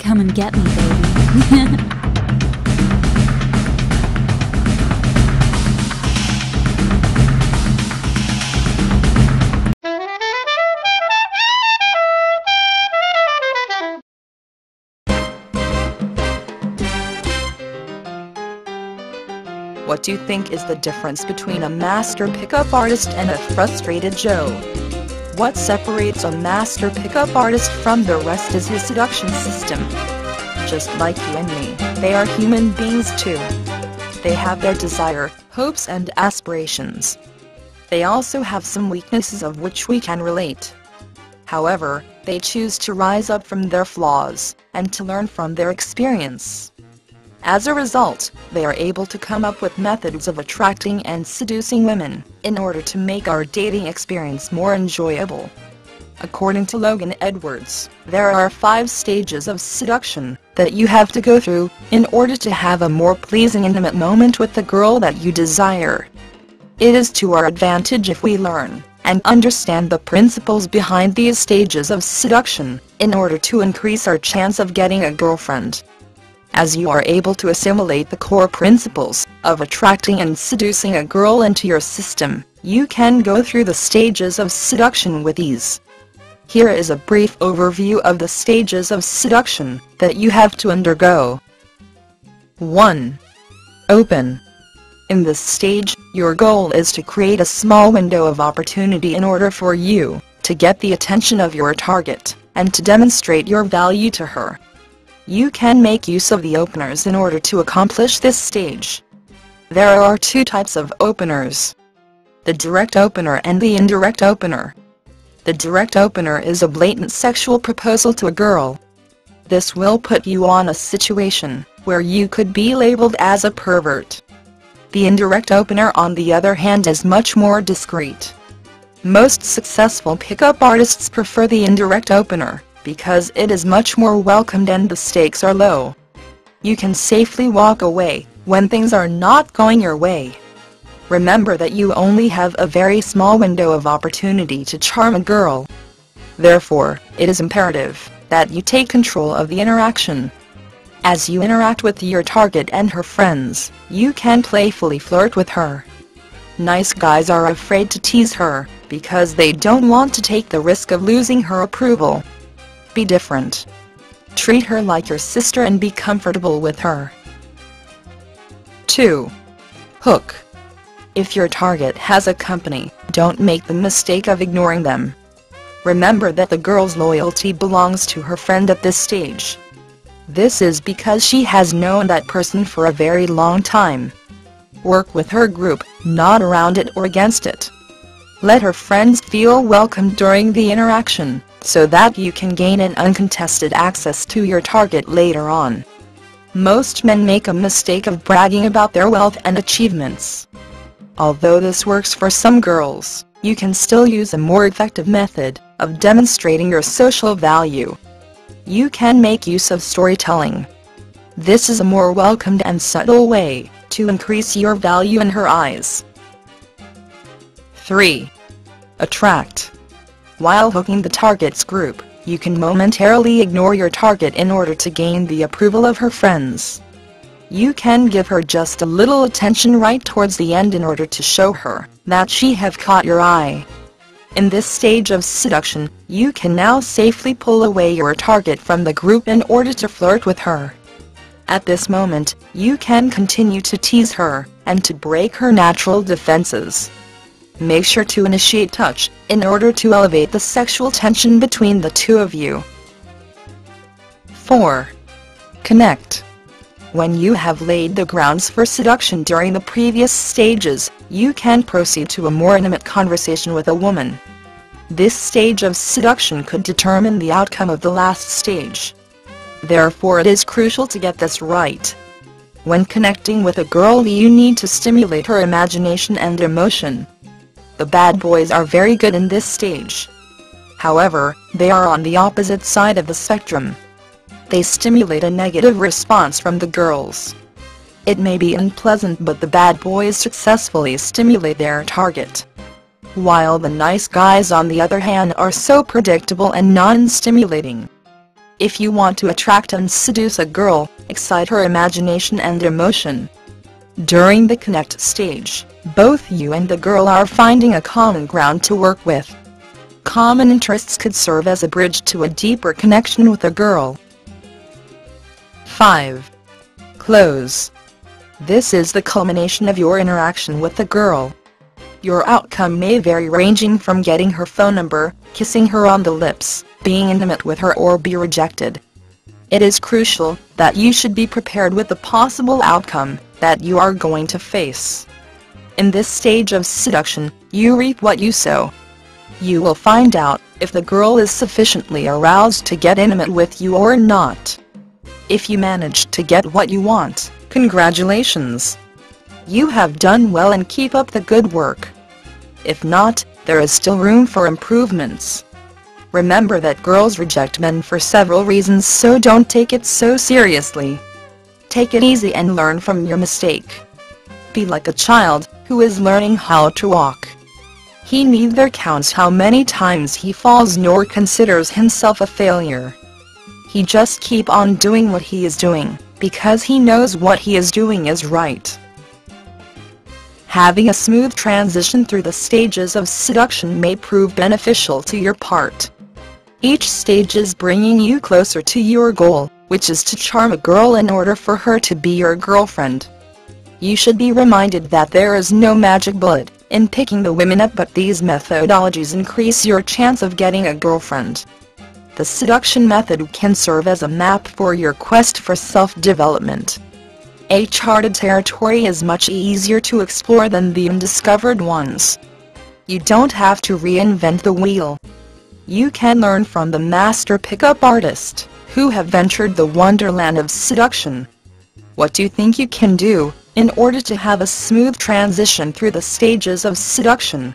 Come and get me, baby. What do you think is the difference between a master pickup artist and a frustrated Joe? What separates a master pickup artist from the rest is his seduction system. Just like you and me, they are human beings too. They have their desire, hopes and aspirations. They also have some weaknesses of which we can relate. However, they choose to rise up from their flaws, and to learn from their experience. As a result, they are able to come up with methods of attracting and seducing women, in order to make our dating experience more enjoyable. According to Logan Edwards, there are 5 stages of seduction that you have to go through, in order to have a more pleasing intimate moment with the girl that you desire. It is to our advantage if we learn and understand the principles behind these stages of seduction, in order to increase our chance of getting a girlfriend. As you are able to assimilate the core principles of attracting and seducing a girl into your system, you can go through the stages of seduction with ease. Here is a brief overview of the stages of seduction that you have to undergo. 1. Open. In this stage, your goal is to create a small window of opportunity in order for you to get the attention of your target, and to demonstrate your value to her. You can make use of the openers in order to accomplish this stage. There are 2 types of openers: the direct opener and the indirect opener. The direct opener is a blatant sexual proposal to a girl. This will put you on a situation where you could be labeled as a pervert. The indirect opener, on the other hand, is much more discreet. Most successful pickup artists prefer the indirect opener, because it is much more welcomed and the stakes are low. You can safely walk away when things are not going your way. Remember that you only have a very small window of opportunity to charm a girl. Therefore, it is imperative that you take control of the interaction. As you interact with your target and her friends, you can playfully flirt with her. Nice guys are afraid to tease her, because they don't want to take the risk of losing her approval. Be different. Treat her like your sister and be comfortable with her. 2. Hook. If your target has a company, don't make the mistake of ignoring them. Remember that the girl's loyalty belongs to her friend at this stage. This is because she has known that person for a very long time. Work with her group, not around it or against it. Let her friends feel welcome during the interaction, so that you can gain an uncontested access to your target later on. Most men make a mistake of bragging about their wealth and achievements. Although this works for some girls, you can still use a more effective method of demonstrating your social value. You can make use of storytelling. This is a more welcomed and subtle way to increase your value in her eyes. 3. Attract. While hooking the target's group, you can momentarily ignore your target in order to gain the approval of her friends. You can give her just a little attention right towards the end in order to show her that she have caught your eye. In this stage of seduction, you can now safely pull away your target from the group in order to flirt with her. At this moment, you can continue to tease her, and to break her natural defenses. Make sure to initiate touch, in order to elevate the sexual tension between the two of you. 4. Connect. When you have laid the grounds for seduction during the previous stages, you can proceed to a more intimate conversation with a woman. This stage of seduction could determine the outcome of the last stage. Therefore, it is crucial to get this right. When connecting with a girl, you need to stimulate her imagination and emotion. The bad boys are very good in this stage. However, they are on the opposite side of the spectrum. They stimulate a negative response from the girls. It may be unpleasant, but the bad boys successfully stimulate their target. While the nice guys, on the other hand, are so predictable and non-stimulating. If you want to attract and seduce a girl, excite her imagination and emotion. During the connect stage, both you and the girl are finding a common ground to work with. Common interests could serve as a bridge to a deeper connection with a girl. 5. Close. This is the culmination of your interaction with the girl. Your outcome may vary, ranging from getting her phone number, kissing her on the lips, being intimate with her, or be rejected. It is crucial that you should be prepared with the possible outcome that you are going to face. In this stage of seduction, you reap what you sow. You will find out if the girl is sufficiently aroused to get intimate with you or not. If you manage to get what you want, congratulations! You have done well and keep up the good work. If not, there is still room for improvements. Remember that girls reject men for several reasons, so don't take it so seriously. Take it easy and learn from your mistake. Be like a child who is learning how to walk. He neither counts how many times he falls nor considers himself a failure. He just keep on doing what he is doing, because he knows what he is doing is right. Having a smooth transition through the stages of seduction may prove beneficial to your part. Each stage is bringing you closer to your goal, which is to charm a girl in order for her to be your girlfriend. You should be reminded that there is no magic bullet in picking the women up, but these methodologies increase your chance of getting a girlfriend. The seduction method can serve as a map for your quest for self-development. A charted territory is much easier to explore than the undiscovered ones. You don't have to reinvent the wheel. You can learn from the master pickup artists who have ventured the wonderland of seduction. What do you think you can do in order to have a smooth transition through the stages of seduction?